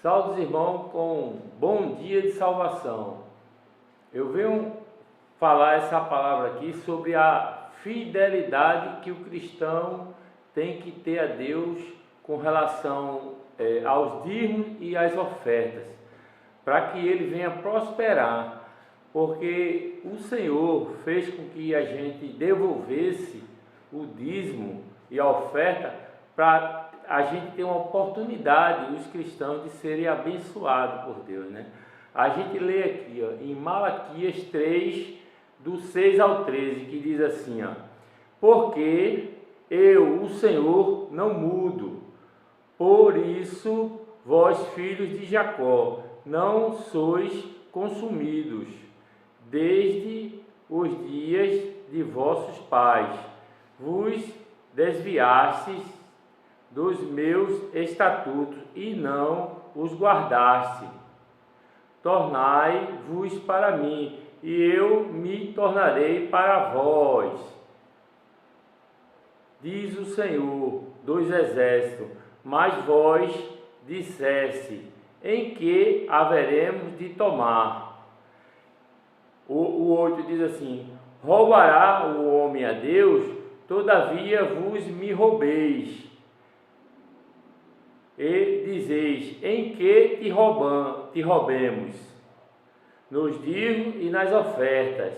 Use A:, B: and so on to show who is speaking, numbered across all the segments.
A: Saudos irmãos com bom dia de salvação. Eu venho falar essa palavra aqui sobre a fidelidade que o cristão tem que ter a Deus com relação aos dízimos e às ofertas, para que ele venha prosperar, porque o Senhor fez com que a gente devolvesse o dízimo e a oferta para a gente ter uma oportunidade, os cristãos, de serem abençoados por Deus, né? A gente lê aqui, ó, em Malaquias 3, do 6 ao 13, que diz assim, ó: porque eu, o Senhor, não mudo, por isso vós, filhos de Jacó, não sois consumidos, desde os dias de vossos pais, vos desviastes dos meus estatutos e não os guardaste. Tornai-vos para mim, e eu me tornarei para vós, diz o Senhor dos exércitos. Mas vós disseste: em que haveremos de tomar? O 8 diz assim: roubará o homem a Deus? Todavia vos me roubeis. E dizeis: em que te roubemos? Nos dízimos e nas ofertas.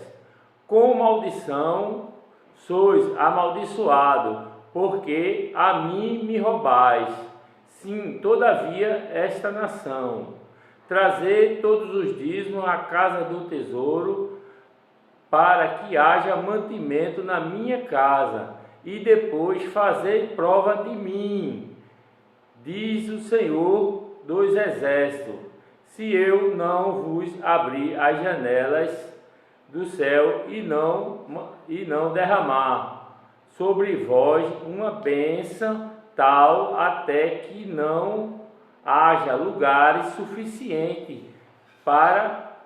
A: Com maldição sois amaldiçoado, porque a mim me roubais. Sim, todavia esta nação. Trazei todos os dízimos à casa do tesouro, para que haja mantimento na minha casa, e depois fazei prova de mim, diz o Senhor dos exércitos, se eu não vos abrir as janelas do céu e não derramar sobre vós uma bênção tal, até que não haja lugares suficientes para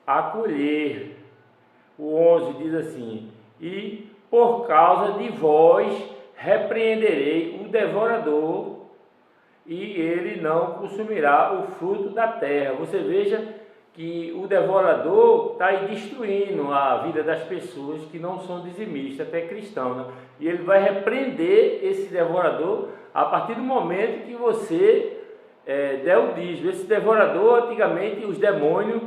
A: acolher. O 11 diz assim: e por causa de vós repreenderei o devorador, e ele não consumirá o fruto da terra. Você veja que o devorador está aí destruindo a vida das pessoas que não são dizimistas, até cristãos, né? E ele vai repreender esse devorador a partir do momento que você der o dízimo. Esse devorador, antigamente, os demônios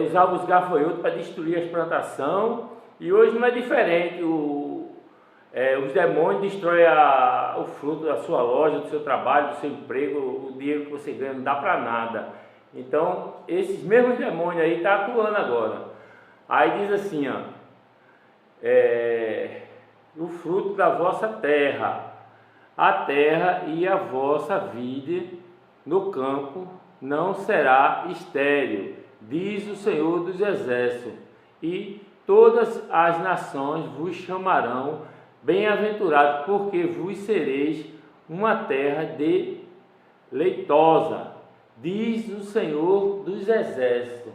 A: usavam os gafanhotos para destruir as plantações, e hoje não é diferente. Os demônios destroem o fruto da sua loja, do seu trabalho, do seu emprego. O dinheiro que você ganha não dá para nada. Então, esses mesmos demônios aí estão atuando agora. Aí diz assim, ó: o fruto da vossa terra, a terra e a vossa vida no campo não será estéril, diz o Senhor dos exércitos, e todas as nações vos chamarão bem-aventurados, porque vos sereis uma terra deleitosa, diz o Senhor dos exércitos.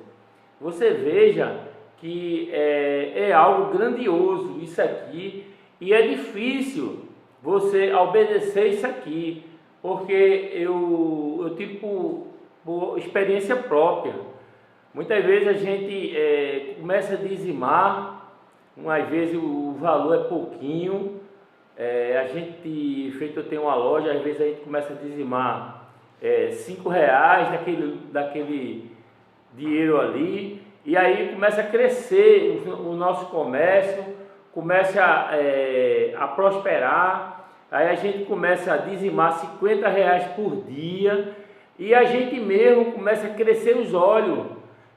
A: Você veja que é algo grandioso isso aqui, e é difícil você obedecer isso aqui, porque eu tive por experiência própria. Muitas vezes a gente começa a dizimar, às vezes o valor é pouquinho, a gente, feito eu tenho uma loja, às vezes a gente começa a dizimar R$5 daquele dinheiro ali, e aí começa a crescer o nosso comércio, começa a prosperar. Aí a gente começa a dizimar R$50 por dia, e a gente mesmo começa a crescer os olhos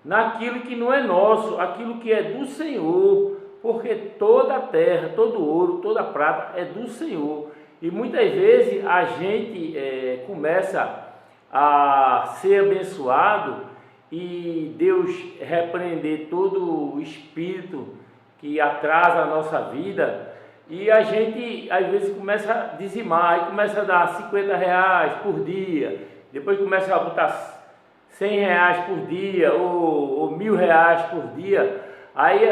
A: naquilo que não é nosso, aquilo que é do Senhor, porque toda a terra, todo ouro, toda a prata é do Senhor. E muitas vezes a gente começa a ser abençoado, e Deus repreender todo o espírito que atrasa a nossa vida, e a gente às vezes começa a dizimar, aí começa a dar R$50 por dia, depois começa a botar R$100 por dia, ou R$1.000 por dia. Aí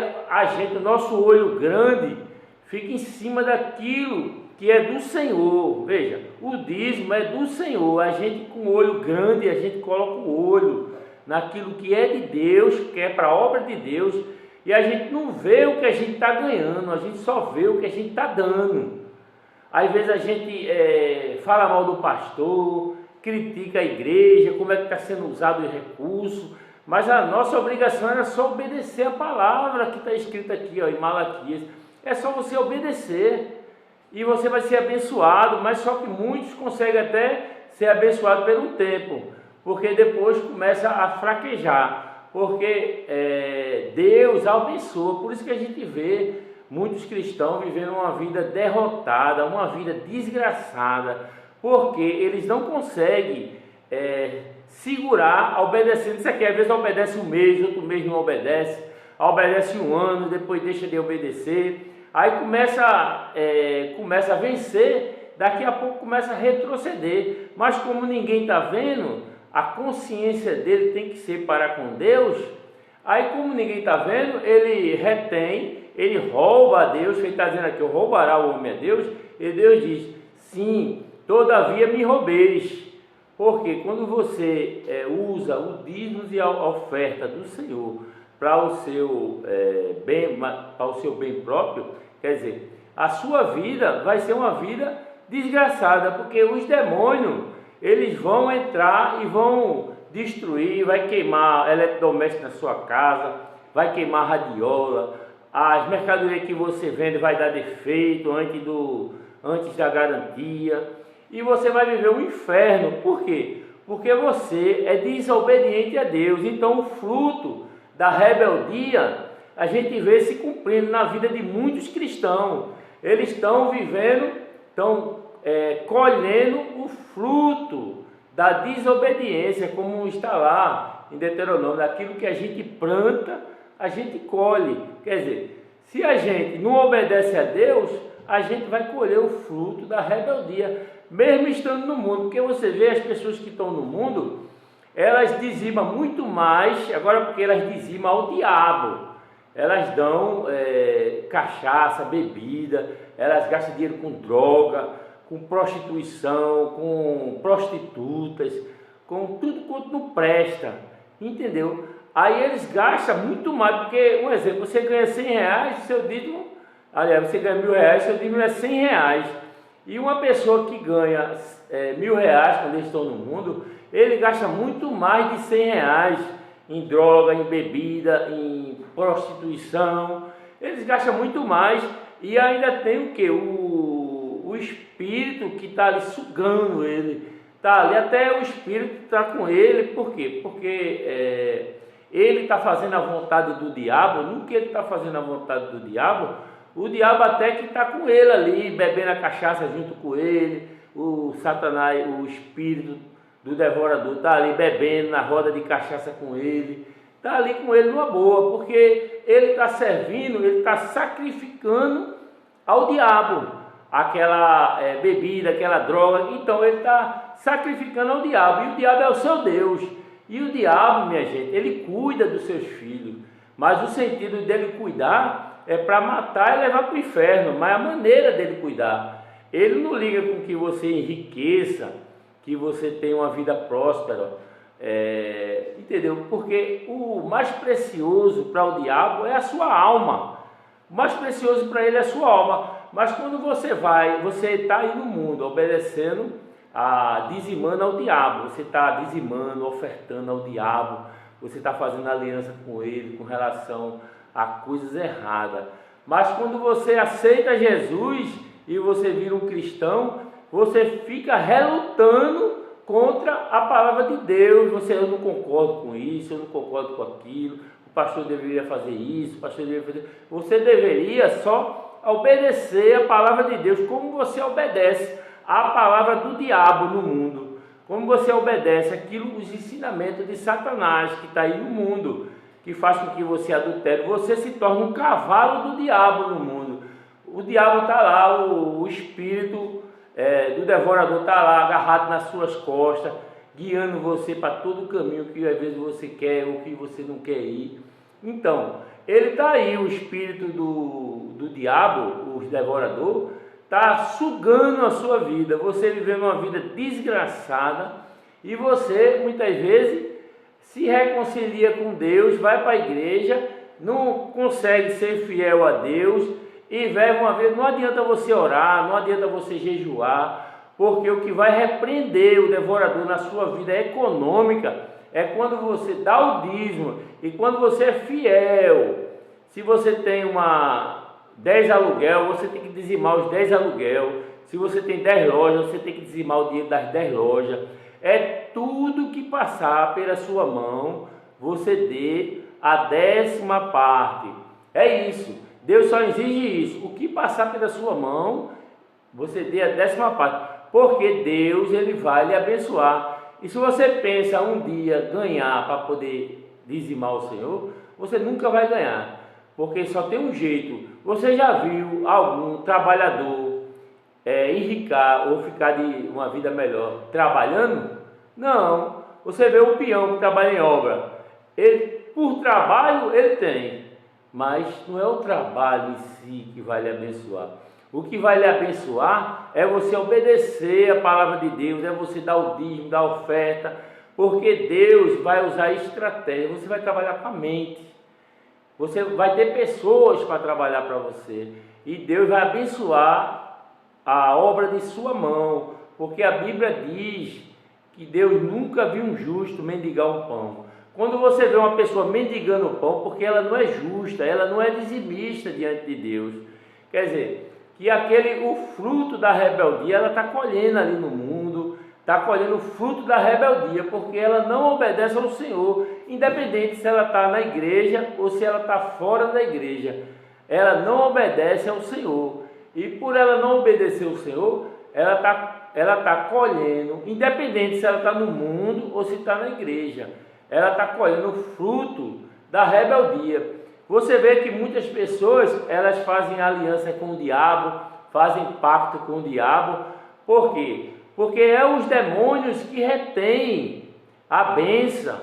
A: o nosso olho grande fica em cima daquilo que é do Senhor. Veja, o dízimo é do Senhor. A gente com o olho grande, a gente coloca o olho naquilo que é de Deus, que é para a obra de Deus, e a gente não vê o que a gente está ganhando, a gente só vê o que a gente está dando. Às vezes a gente fala mal do pastor, critica a igreja, como é que está sendo usado o recurso, mas a nossa obrigação era só obedecer a palavra que está escrita aqui, ó, em Malaquias. É só você obedecer e você vai ser abençoado, mas só que muitos conseguem até ser abençoados por um tempo, porque depois começa a fraquejar, porque Deus abençoa. Por isso que a gente vê muitos cristãos vivendo uma vida derrotada, uma vida desgraçada, porque eles não conseguem segurar, obedecendo. Isso aqui, às vezes obedece um mês, outro mês não obedece, obedece um ano, depois deixa de obedecer, aí começa a vencer, daqui a pouco começa a retroceder, mas como ninguém está vendo, a consciência dele tem que ser para com Deus, aí como ninguém está vendo, ele retém, ele rouba a Deus, ele está dizendo aqui, roubará o homem a Deus, e Deus diz, sim, todavia me roubeis. Porque quando você usa o dízimo e a oferta do Senhor para o seu bem próprio, quer dizer, a sua vida vai ser uma vida desgraçada, porque os demônios, eles vão entrar e vão destruir, vai queimar eletrodoméstico na sua casa, vai queimar radiola, as mercadorias que você vende vai dar defeito antes da garantia, e você vai viver um inferno. Por quê? Porque você é desobediente a Deus. Então o fruto da rebeldia a gente vê se cumprindo na vida de muitos cristãos. Eles estão vivendo, estão colhendo o fruto da desobediência, como está lá em Deuteronômio, daquilo que a gente planta, a gente colhe. Quer dizer, se a gente não obedece a Deus, a gente vai colher o fruto da rebeldia, mesmo estando no mundo, porque você vê as pessoas que estão no mundo, elas dizimam muito mais, agora porque elas dizimam ao diabo, elas dão cachaça, bebida, elas gastam dinheiro com droga, com prostituição, com prostitutas, com tudo quanto não presta, entendeu? Aí eles gastam muito mais, porque, um exemplo, você ganha R$100, seu dízimo, aliás, você ganha R$1.000, seu dízimo é R$100, e uma pessoa que ganha R$1.000, quando eles estão no mundo, ele gasta muito mais de R$100 em droga, em bebida, em prostituição, eles gastam muito mais, e ainda tem o que? O espírito que está ali sugando ele, está ali, até o espírito está com ele. Por quê? Porque ele está fazendo a vontade do diabo. No que ele está fazendo a vontade do diabo, o diabo até que está com ele ali, bebendo a cachaça junto com ele, o Satanás, o espírito do devorador está ali bebendo na roda de cachaça com ele, está ali com ele numa boa, porque ele está servindo, ele está sacrificando ao diabo aquela bebida, aquela droga. Então ele está sacrificando ao diabo, e o diabo é o seu Deus. E o diabo, minha gente, ele cuida dos seus filhos, mas o sentido dele cuidar é para matar e levar para o inferno. Mas a maneira dele cuidar, ele não liga com que você enriqueça, que você tenha uma vida próspera, entendeu? Porque o mais precioso para o diabo é a sua alma. O mais precioso para ele é a sua alma. Mas quando você está aí no mundo obedecendo, dizimando ao diabo, você está dizimando, ofertando ao diabo, você está fazendo aliança com ele com relação a coisas erradas. Mas quando você aceita Jesus e você vira um cristão, você fica relutando contra a palavra de Deus. Eu não concordo com isso, eu não concordo com aquilo, o pastor deveria fazer isso, o pastor deveria fazer... Você deveria só obedecer a palavra de Deus, como você obedece a palavra do diabo no mundo, como você obedece os ensinamentos de Satanás que está aí no mundo, que faz com que você adultere. Você se torna um cavalo do diabo no mundo. O diabo está lá, o espírito do devorador está lá agarrado nas suas costas, guiando você para todo o caminho que às vezes você quer ou que você não quer ir. Então, ele está aí, o espírito do diabo, o devorador, está sugando a sua vida, você vivendo uma vida desgraçada, e você muitas vezes se reconcilia com Deus, vai para a igreja, não consegue ser fiel a Deus e vive uma vida. Não adianta você orar, não adianta você jejuar, porque o que vai repreender o devorador na sua vida econômica é quando você dá o dízimo e quando você é fiel. Se você tem 10 aluguel, você tem que dizimar os 10 aluguel. Se você tem 10 lojas, você tem que dizimar o dinheiro das 10 lojas. É tudo que passar pela sua mão, você dê a 10ª parte. É isso. Deus só exige isso. O que passar pela sua mão, você dê a 10ª parte. Porque Deus, Ele vai lhe abençoar. E se você pensa um dia ganhar para poder dizimar o Senhor, você nunca vai ganhar. Porque só tem um jeito. Você já viu algum trabalhador enricar ou ficar de uma vida melhor trabalhando? Não. Você vê o peão que trabalha em obra. Ele, por trabalho, ele tem. Mas não é o trabalho em si que vai lhe abençoar. O que vai lhe abençoar é você obedecer a palavra de Deus, é você dar o dízimo, dar a oferta, porque Deus vai usar estratégia, você vai trabalhar com a mente, você vai ter pessoas para trabalhar para você, e Deus vai abençoar a obra de sua mão, porque a Bíblia diz que Deus nunca viu um justo mendigar um pão. Quando você vê uma pessoa mendigando o pão, porque ela não é justa, ela não é dizimista diante de Deus, quer dizer, que o fruto da rebeldia, ela está colhendo ali no mundo, está colhendo o fruto da rebeldia, porque ela não obedece ao Senhor, independente se ela está na igreja ou se ela está fora da igreja, ela não obedece ao Senhor, e por ela não obedecer ao Senhor, ela está colhendo, independente se ela está no mundo ou se está na igreja, ela está colhendo o fruto da rebeldia. Você vê que muitas pessoas, elas fazem aliança com o diabo, fazem pacto com o diabo. Por quê? Porque é os demônios que retêm a bênção,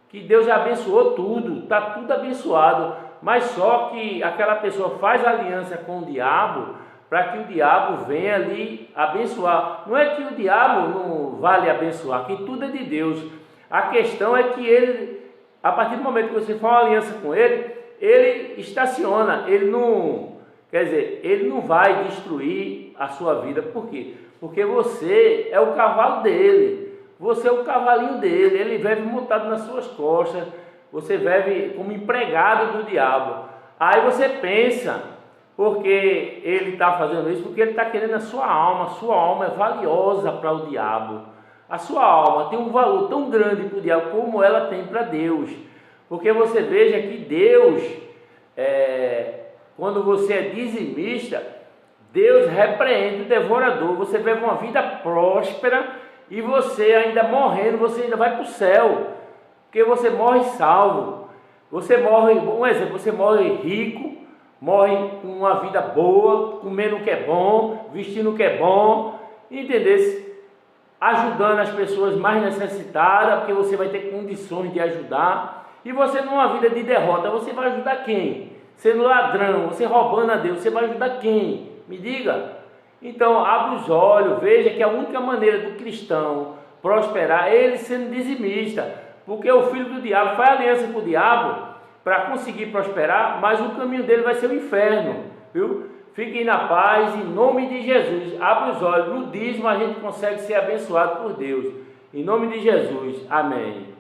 A: que Deus abençoou tudo, está tudo abençoado, mas só que aquela pessoa faz aliança com o diabo, para que o diabo venha lhe abençoar. Não é que o diabo não vai lhe abençoar, que tudo é de Deus. A questão é que ele, a partir do momento que você faz uma aliança com ele estaciona, ele não vai destruir a sua vida. Por quê? Porque você é o cavalo dele, você é o cavalinho dele, ele vive montado nas suas costas, você vive como empregado do diabo. Aí você pensa, porque ele está fazendo isso, porque ele está querendo a sua alma é valiosa para o diabo, a sua alma tem um valor tão grande para o diabo como ela tem para Deus. Porque você veja que Deus, quando você é dizimista, Deus repreende o devorador. Você vive uma vida próspera e você ainda morrendo, você ainda vai para o céu. Porque você morre salvo. Você morre, um exemplo, você morre rico, morre com uma vida boa, comendo o que é bom, vestindo o que é bom, entendeu? Ajudando as pessoas mais necessitadas, porque você vai ter condições de ajudar. E você numa vida de derrota, você vai ajudar quem? Sendo ladrão, você roubando a Deus, você vai ajudar quem? Me diga. Então, abra os olhos, veja que a única maneira do cristão prosperar é ele sendo dizimista. Porque o filho do diabo faz aliança com o diabo para conseguir prosperar, mas o caminho dele vai ser o inferno, viu? Fiquem na paz, em nome de Jesus. Abra os olhos, no dízimo a gente consegue ser abençoado por Deus. Em nome de Jesus, amém.